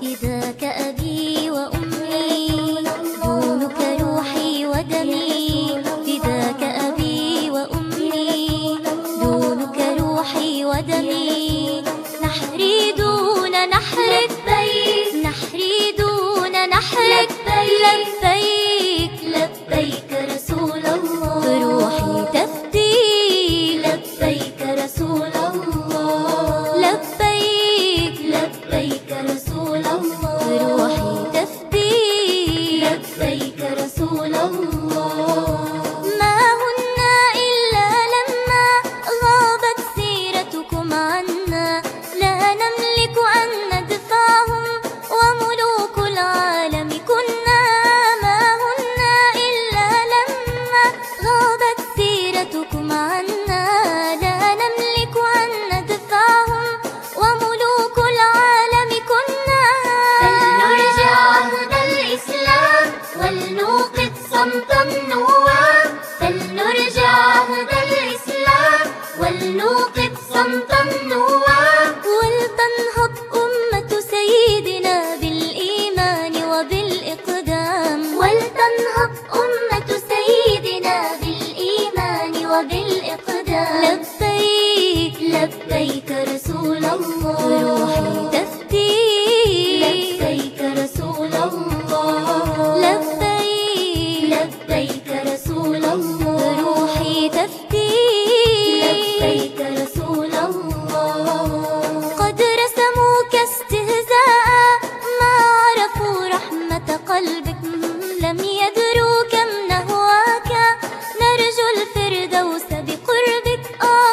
فداك أبي وأمي دونك روحي ودمي، فداك أبي وأمي دونك روحي ودمي. نحري دون نحرك بيك، نحري دون نحرك بيك، لبيك لبيك رسول الله، روحي تفديك لبيك رسول الله، لبيك لبيك رسول الله، روحي تفديك لبيك رسول الله. ما هن إلا لما غابت سيرتكم عنا، لا نملك أن ندفعهم وملوك العالم كنا. ما هن إلا لما غابت سيرتكم عنا، لا نملك أن ندفعهم وملوك العالم كنا. فلنرجع عهد الإسلام ولنوقظ صمت النوام، فلنرجع عهد الإسلام ولنوقظ صمت النوام. ولتنهض أمة سيدنا بالإيمان وبالإقدام، ولتنهض أمة سيدنا بالإيمان وبالإقدام. لبيك لبيك رسول الله، روحي تفديك لبيك رسول الله، لبيك لبيك رسول الله، روحي تفديك لبيك رسول الله. قد رسموك استهزاء ما عرفوا رحمة قلبك، لم يدروا كم نهواك نرجو الفردوس بقربك.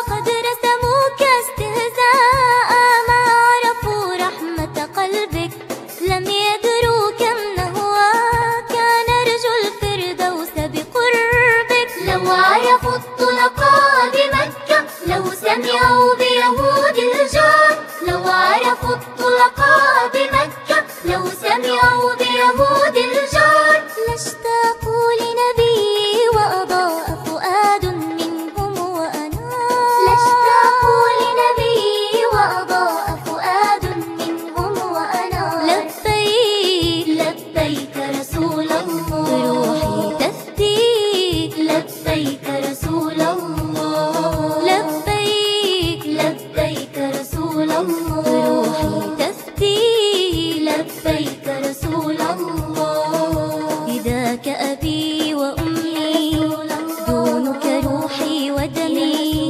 قد رسموك استهزاء ما عرفوا رحمة قلبك، لم يدروا كم نهواك نرجو الفردوس بقربك. لو عرفوا الطلقاء بمكة، لو سمعوا بيهود الجار، لو عرفوا الطلقاء بمكة، لو سمعوا بيهود الجار. لاشتاقوا لنبي وأضاء فؤاد منهم وأنار، لاشتاقوا لنبي وأضاء فؤاد منهم وأنار. لبيك لبيك رسول الله، روحي تفديك لبيك رسول الله، لبيك لبيك رسول الله، روحي تفديك لبيك رسول الله. فداك أبي وأمي دونك روحي ودمي،